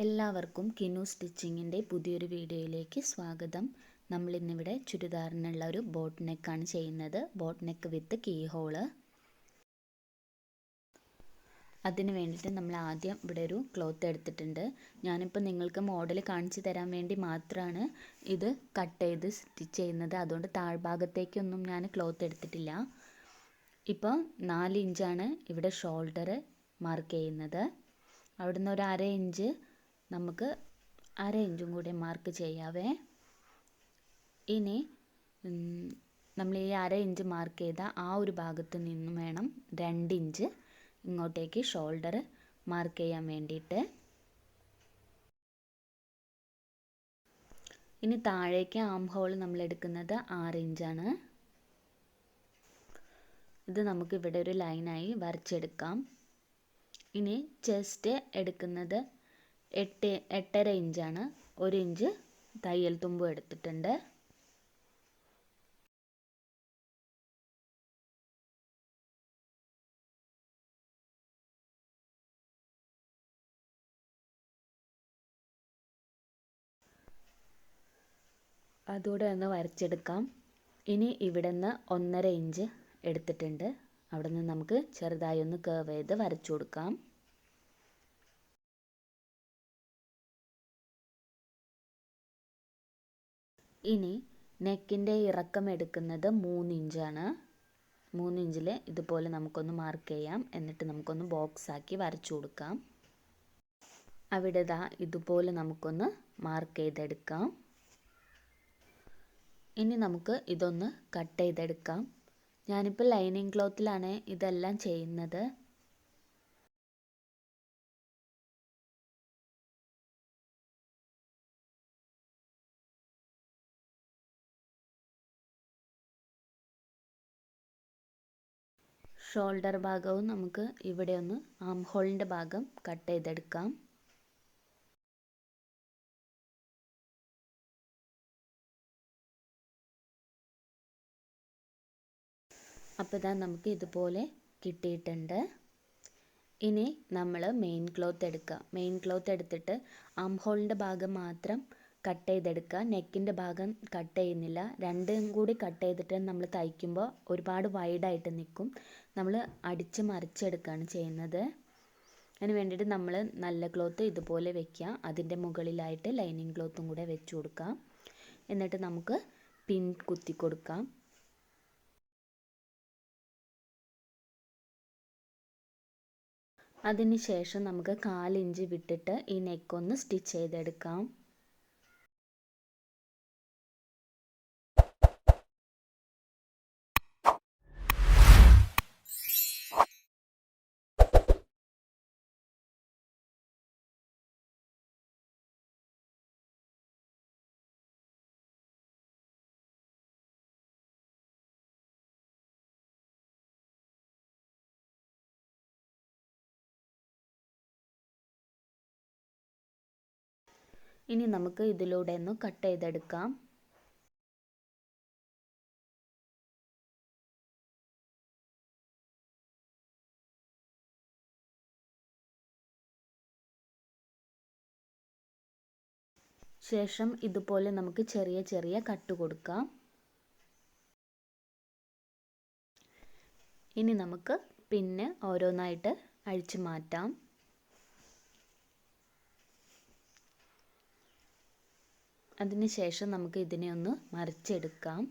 എല്ലാവർക്കും കിനു സ്റ്റിച്ചിങ്ങിൻ്റെ പുതിയൊരു വീഡിയോയിലേക്ക് സ്വാഗതം. നമ്മളിന്നിവിടെ ചുരിദാറിനുള്ള ഒരു ബോട്ട് നെക്കാണ് ചെയ്യുന്നത്. ബോട്ട് നെക്ക് വിത്ത് കീ ഹോള്. അതിന് വേണ്ടിയിട്ട് നമ്മൾ ആദ്യം ഇവിടെ ഒരു ക്ലോത്ത് എടുത്തിട്ടുണ്ട്. ഞാനിപ്പോൾ നിങ്ങൾക്ക് മോഡൽ കാണിച്ചു തരാൻ വേണ്ടി മാത്രമാണ് ഇത് കട്ട് ചെയ്ത് സ്റ്റിച്ച് ചെയ്യുന്നത്. അതുകൊണ്ട് താഴ്ഭാഗത്തേക്കൊന്നും ഞാൻ ക്ലോത്ത് എടുത്തിട്ടില്ല. ഇപ്പോൾ 4 ഇഞ്ചാണ് ഇവിടെ ഷോൾഡർ മാർക്ക് ചെയ്യുന്നത്. അവിടുന്ന് ഒരു 1/2 ഇഞ്ച് നമുക്ക് 1/2 ഇഞ്ചും കൂടി മാർക്ക് ചെയ്യാവേ. ഇനി നമ്മൾ ഈ 1/2 ഇഞ്ച് മാർക്ക് ചെയ്ത ആ ഒരു ഭാഗത്ത് നിന്നും വേണം 2 ഇഞ്ച് ഇങ്ങോട്ടേക്ക് ഷോൾഡർ മാർക്ക് ചെയ്യാൻ വേണ്ടിയിട്ട്. ഇനി താഴേക്ക് ആം ഹോൾ നമ്മൾ എടുക്കുന്നത് 6 ഇഞ്ചാണ്. ഇത് നമുക്ക് ഇവിടെ ഒരു ലൈനായി വരച്ചെടുക്കാം. ഇനി ചെസ്റ്റ് എടുക്കുന്നത് 8.5 ഇഞ്ചാണ്. 1 ഇഞ്ച് തയ്യൽ തുമ്പും എടുത്തിട്ടുണ്ട്. അതോടെ ഒന്ന് വരച്ചെടുക്കാം. ഇനി ഇവിടെ നിന്ന് 1.5 ഇഞ്ച് എടുത്തിട്ടുണ്ട്. അവിടെ നിന്ന് നമുക്ക് ചെറുതായി ഒന്ന് കർവ് ചെയ്ത് വരച്ചു കൊടുക്കാം. ഇനി നെക്കിൻ്റെ ഇറക്കം എടുക്കുന്നത് 3 ഇഞ്ചാണ്. 3 ഇഞ്ചിൽ ഇതുപോലെ നമുക്കൊന്ന് മാർക്ക് ചെയ്യാം. എന്നിട്ട് നമുക്കൊന്ന് ബോക്സ് ആക്കി വരച്ചു കൊടുക്കാം. അവിടെ ഇതുപോലെ നമുക്കൊന്ന് മാർക്ക് ചെയ്തെടുക്കാം. ഇനി നമുക്ക് ഇതൊന്ന് കട്ട് ചെയ്തെടുക്കാം. ഞാനിപ്പോൾ ലൈനിങ് ക്ലോത്തിലാണ് ഇതെല്ലാം ചെയ്യുന്നത്. ഷോൾഡർ ഭാഗവും നമുക്ക് ഇവിടെ ഒന്ന് ആം ഹോളിൻ്റെ ഭാഗം കട്ട് ചെയ്തെടുക്കാം. അപ്പോൾ നമുക്ക് ഇതുപോലെ കിട്ടിയിട്ടുണ്ട്. ഇനി നമ്മൾ മെയിൻ ക്ലോത്ത് എടുക്കുക. മെയിൻ ക്ലോത്ത് എടുത്തിട്ട് ആം ഹോളിൻ്റെ ഭാഗം മാത്രം കട്ട് ചെയ്തെടുക്കുക. നെക്കിൻ്റെ ഭാഗം കട്ട് ചെയ്യുന്നില്ല. രണ്ടും കൂടി കട്ട് ചെയ്തിട്ട് നമ്മൾ തയ്ക്കുമ്പോൾ ഒരുപാട് വൈഡായിട്ട് നിൽക്കും. നമ്മൾ അടിച്ച് മറിച്ചെടുക്കുകയാണ് ചെയ്യുന്നത്. അതിന് വേണ്ടിയിട്ട് നമ്മൾ നല്ല ക്ലോത്ത് ഇതുപോലെ വെക്കുക. അതിൻ്റെ മുകളിലായിട്ട് ലൈനിങ് ക്ലോത്തും കൂടെ വെച്ച് കൊടുക്കാം. എന്നിട്ട് നമുക്ക് പിൻ കുത്തി കൊടുക്കാം. അതിന് ശേഷം നമുക്ക് 1/4 ഇഞ്ച് വിട്ടിട്ട് ഈ നെക്കൊന്ന് സ്റ്റിച്ച് ചെയ്തെടുക്കാം. ഇനി നമുക്ക് ഇതിലൂടെ ഒന്ന് കട്ട് ചെയ്തെടുക്കാം. ശേഷം ഇതുപോലെ നമുക്ക് ചെറിയ ചെറിയ കട്ട് കൊടുക്കാം. ഇനി നമുക്ക് പിന്നെ ഓരോന്നായിട്ട് അഴിച്ചു മാറ്റാം. അതിനുശേഷം നമുക്ക് ഇതിനെ ഒന്ന് മറിച്ചെടുക്കാം.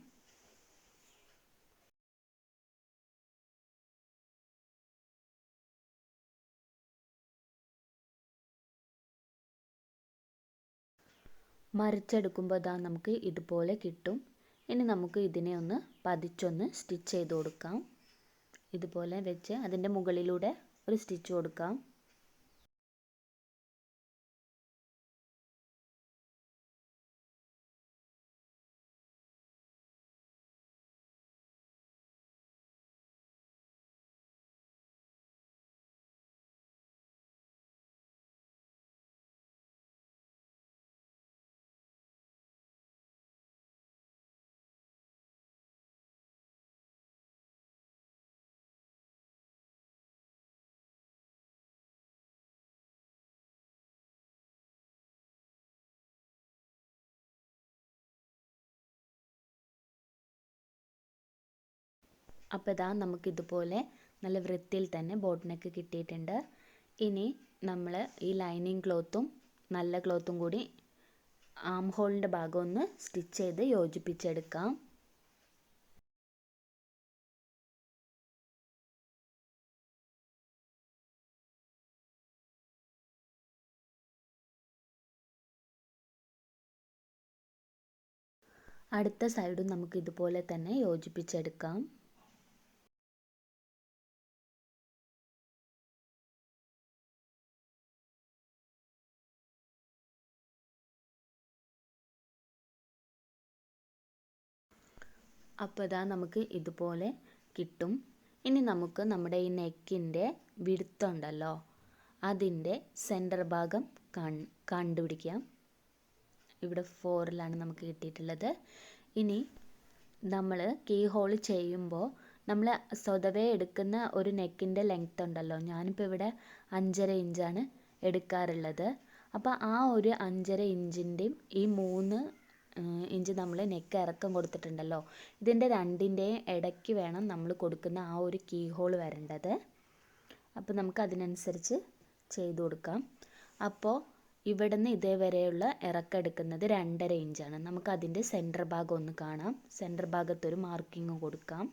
മറിച്ചെടുക്കുമ്പോൾ നമുക്ക് ഇതുപോലെ കിട്ടും. ഇനി നമുക്ക് ഇതിനെ ഒന്ന് പതിച്ചൊന്ന് സ്റ്റിച്ച് ചെയ്ത് കൊടുക്കാം. ഇതുപോലെ വെച്ച് അതിൻ്റെ മുകളിലൂടെ ഒരു സ്റ്റിച്ച് കൊടുക്കാം. അപ്പോൾ ഇതാ നമുക്കിതുപോലെ നല്ല വൃത്തിയിൽ തന്നെ ബോട്ട് നെക്ക് കിട്ടിയിട്ടുണ്ട്. ഇനി നമ്മൾ ഈ ലൈനിങ് ക്ലോത്തും നല്ല ക്ലോത്തും കൂടി ആം ഹോളിൻ്റെ ഭാഗം ഒന്ന് സ്റ്റിച്ച് ചെയ്ത് യോജിപ്പിച്ചെടുക്കാം. അടുത്ത സൈഡും നമുക്ക് ഇതുപോലെ തന്നെ യോജിപ്പിച്ചെടുക്കാം. അപ്പോൾ ഇതാ നമുക്ക് ഇതുപോലെ കിട്ടും. ഇനി നമുക്ക് നമ്മുടെ ഈ നെക്കിൻ്റെ വിഡ്ത്തുണ്ടല്ലോ, അതിൻ്റെ സെൻറ്റർ ഭാഗം കണ്ടുപിടിക്കാം. ഇവിടെ 4ലാണ് നമുക്ക് കിട്ടിയിട്ടുള്ളത്. ഇനി നമ്മൾ കീ ഹോൾ ചെയ്യുമ്പോൾ നമ്മൾ സ്വതവേ എടുക്കുന്ന ഒരു നെക്കിൻ്റെ ലെങ്ത് ഉണ്ടല്ലോ, ഞാനിപ്പോൾ ഇവിടെ 5.5 ഇഞ്ചാണ് എടുക്കാറുള്ളത്. അപ്പോൾ ആ ഒരു 5.5 ഇഞ്ചിൻ്റെയും ഈ 3 ഇഞ്ച് നമ്മൾ നെക്ക് ഇറക്കം കൊടുത്തിട്ടുണ്ടല്ലോ, ഇതിൻ്റെ രണ്ടിൻ്റെയും ഇടയ്ക്ക് വേണം നമ്മൾ കൊടുക്കുന്ന ആ ഒരു കീ ഹോൾ വരേണ്ടത്. അപ്പോൾ നമുക്ക് അതിനനുസരിച്ച് ചെയ്ത് കൊടുക്കാം. അപ്പോൾ ഇവിടെ നിന്ന് ഇതേവരെയുള്ള ഇറക്കം എടുക്കുന്നത് 2.5 ഇഞ്ചാണ്. നമുക്ക് അതിൻ്റെ സെൻറ്റർ ഭാഗം ഒന്ന് കാണാം. സെൻറ്റർ ഭാഗത്തൊരു മാർക്കിങ് കൊടുക്കാം.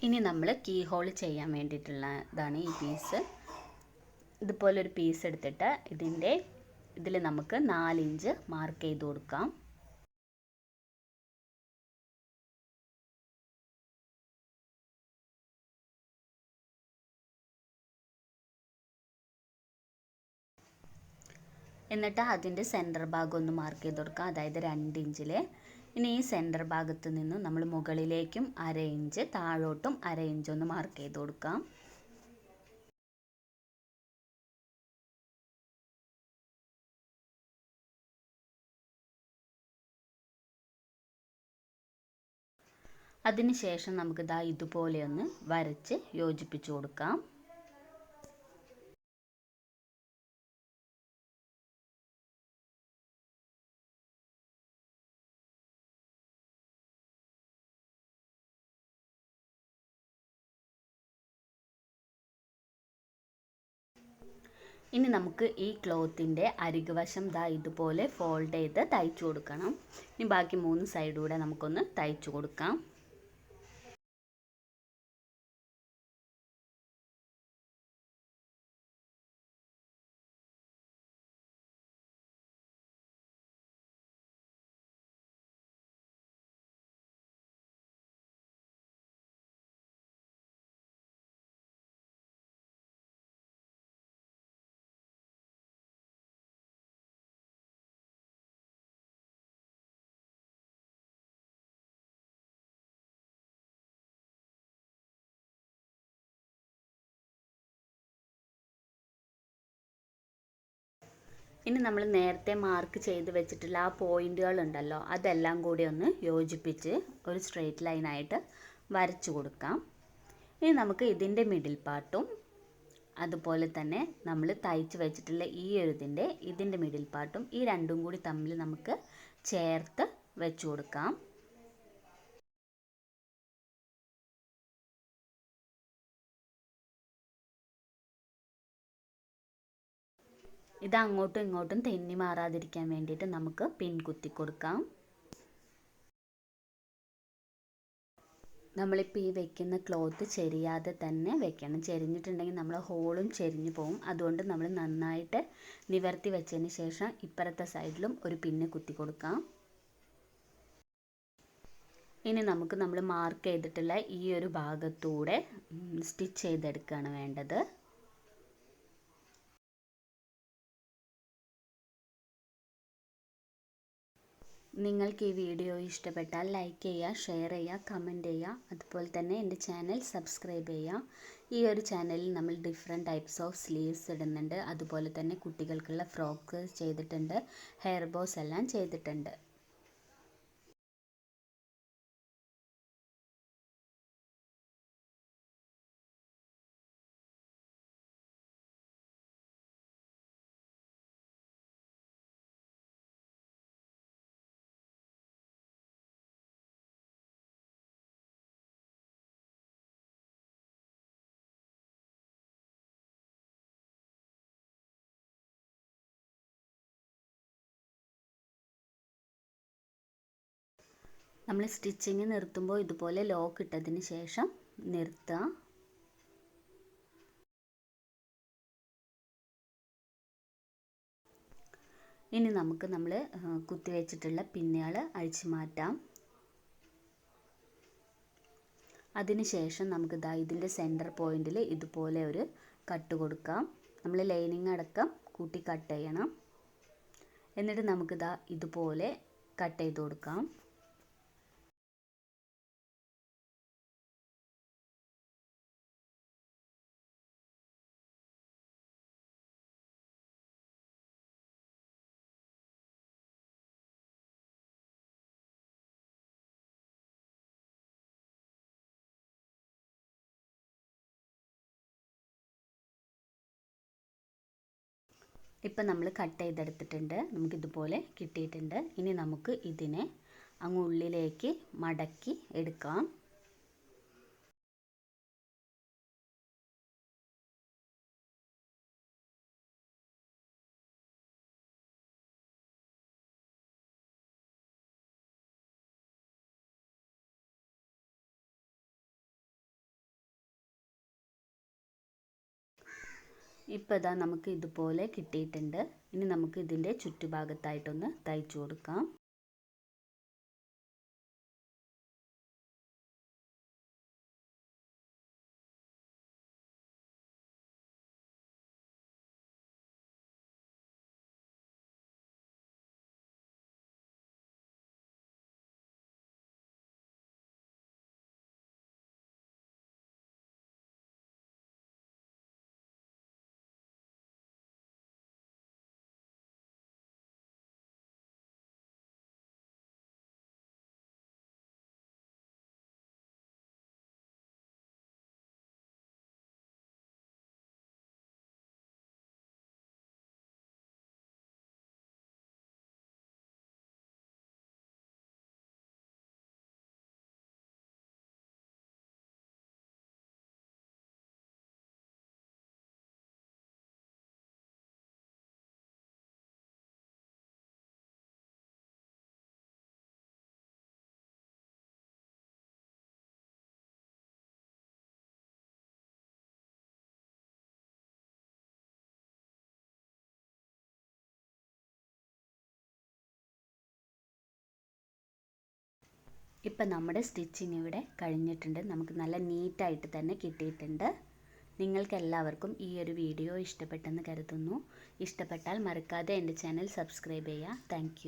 ഇനി നമ്മൾ കീ ഹോൾ ചെയ്യാൻ വേണ്ടിയിട്ടുള്ളതാണ് ഈ പീസ്. ഇതുപോലൊരു പീസ് എടുത്തിട്ട് ഇതിൽ നമുക്ക് 4 ഇഞ്ച് മാർക്ക് ചെയ്ത് കൊടുക്കാം. എന്നിട്ട് അതിൻ്റെ സെൻറ്റർ ഭാഗം ഒന്ന് മാർക്ക് ചെയ്ത് കൊടുക്കാം, അതായത് 2 ഇഞ്ചിൽ. ഇനി ഈ സെൻറ്റർ ഭാഗത്ത് നിന്ന് നമ്മൾ മുകളിലേക്കും 1/2 ഇഞ്ച്, താഴോട്ടും 1/2 ഇഞ്ച് ഒന്ന് മാർക്ക് ചെയ്ത് കൊടുക്കാം. അതിനുശേഷം നമുക്ക് ഇതുപോലെ ഒന്ന് വരച്ച് യോജിപ്പിച്ച് കൊടുക്കാം. ഇനി നമുക്ക് ഈ ക്ലോത്തിൻ്റെ അരികുവശം ഇതുപോലെ ഫോൾഡ് ചെയ്ത് തയ്ച്ചു കൊടുക്കണം. ഇനി ബാക്കി 3 സൈഡൂടെ നമുക്കൊന്ന് തയ്ച്ചു കൊടുക്കാം. ഇനി നമ്മൾ നേരത്തെ മാർക്ക് ചെയ്ത് വെച്ചിട്ടുള്ള ആ പോയിന്റുകൾ ഉണ്ടല്ലോ, അതെല്ലാം കൂടി ഒന്ന് യോജിപ്പിച്ച് ഒരു സ്ട്രെയിറ്റ് ലൈനായിട്ട് വരച്ചു കൊടുക്കാം. ഇനി നമുക്ക് ഇതിൻ്റെ മിഡിൽ പാർട്ടും അതുപോലെ തന്നെ നമ്മൾ തയ്ച്ച് വെച്ചിട്ടുള്ള ഇതിൻ്റെ മിഡിൽ പാർട്ടും ഈ രണ്ടും കൂടി തമ്മിൽ നമുക്ക് ചേർത്ത് വെച്ച് കൊടുക്കാം. ഇത് അങ്ങോട്ടും ഇങ്ങോട്ടും തെന്നി മാറാതിരിക്കാൻ വേണ്ടിയിട്ട് നമുക്ക് പിൻ കുത്തി കൊടുക്കാം. നമ്മളിപ്പോൾ ഈ വെക്കുന്ന ക്ലോത്ത് ചെരിയാതെ തന്നെ വെക്കണം. ചെരിഞ്ഞിട്ടുണ്ടെങ്കിൽ നമ്മൾ ഹോളും ചെരിഞ്ഞു പോകും. അതുകൊണ്ട് നമ്മൾ നന്നായിട്ട് നിവർത്തി വെച്ചതിന് ശേഷം ഇപ്പുറത്തെ സൈഡിലും ഒരു പിന്ന് കുത്തി കൊടുക്കാം. ഇനി നമുക്ക് നമ്മൾ മാർക്ക് ചെയ്തിട്ടുള്ള ഈ ഒരു ഭാഗത്തൂടെ സ്റ്റിച്ച് ചെയ്തെടുക്കുകയാണ് വേണ്ടത്. നിങ്ങൾക്ക് ഈ വീഡിയോ ഇഷ്ടപ്പെട്ടാൽ ലൈക്ക് ചെയ്യുക, ഷെയർ ചെയ്യുക, കമൻറ്റ് ചെയ്യുക. അതുപോലെ തന്നെ എൻ്റെ ചാനൽ സബ്സ്ക്രൈബ് ചെയ്യുക. ഈ ഒരു ചാനലിൽ നമ്മൾ ഡിഫറെൻറ്റ് ടൈപ്സ് ഓഫ് സ്ലീവ്സ് ഇടുന്നുണ്ട്. അതുപോലെ തന്നെ കുട്ടികൾക്കുള്ള ഫ്രോക്ക് ചെയ്തിട്ടുണ്ട്, ഹെയർ ബോസ് എല്ലാം ചെയ്തിട്ടുണ്ട്. നമ്മൾ സ്റ്റിച്ചിങ് നിർത്തുമ്പോൾ ഇതുപോലെ ലോക്ക് ഇട്ടതിന് ശേഷം നിർത്തുക. ഇനി നമുക്ക് നമ്മൾ കുത്തി വെച്ചിട്ടുള്ള പിന്നുകൾ അഴിച്ചു മാറ്റാം. അതിനുശേഷം നമുക്ക് ഇതിൻ്റെ സെൻറ്റർ പോയിന്റിൽ ഇതുപോലെ ഒരു കട്ട് കൊടുക്കാം. നമ്മൾ ലൈനിങ് അടക്കം കൂട്ടി കട്ട് ചെയ്യണം. എന്നിട്ട് നമുക്ക് ഇതുപോലെ കട്ട് ചെയ്ത് കൊടുക്കാം. ഇപ്പം നമ്മൾ കട്ട് ചെയ്തെടുത്തിട്ടുണ്ട്. നമുക്കിതുപോലെ കിട്ടിയിട്ടുണ്ട്. ഇനി നമുക്ക് ഇതിനെ അങ്ങ് ഉള്ളിലേക്ക് മടക്കി എടുക്കാം. ഇപ്പോൾ നമുക്ക് ഇതുപോലെ കിട്ടിയിട്ടുണ്ട്. ഇനി നമുക്ക് ഇതിൻ്റെ ചുറ്റുഭാഗത്തായിട്ടൊന്ന് തയ്ച്ചു കൊടുക്കാം. ഇപ്പം നമ്മുടെ സ്റ്റിച്ചിങ് ഇവിടെ കഴിഞ്ഞിട്ടുണ്ട്. നമുക്ക് നല്ല നീറ്റായിട്ട് തന്നെ കിട്ടിയിട്ടുണ്ട്. നിങ്ങൾക്കെല്ലാവർക്കും ഈ ഒരു വീഡിയോ ഇഷ്ടപ്പെട്ടെന്ന് കരുതുന്നു. ഇഷ്ടപ്പെട്ടാൽ മറക്കാതെ എൻ്റെ ചാനൽ സബ്സ്ക്രൈബ് ചെയ്യുക. താങ്ക്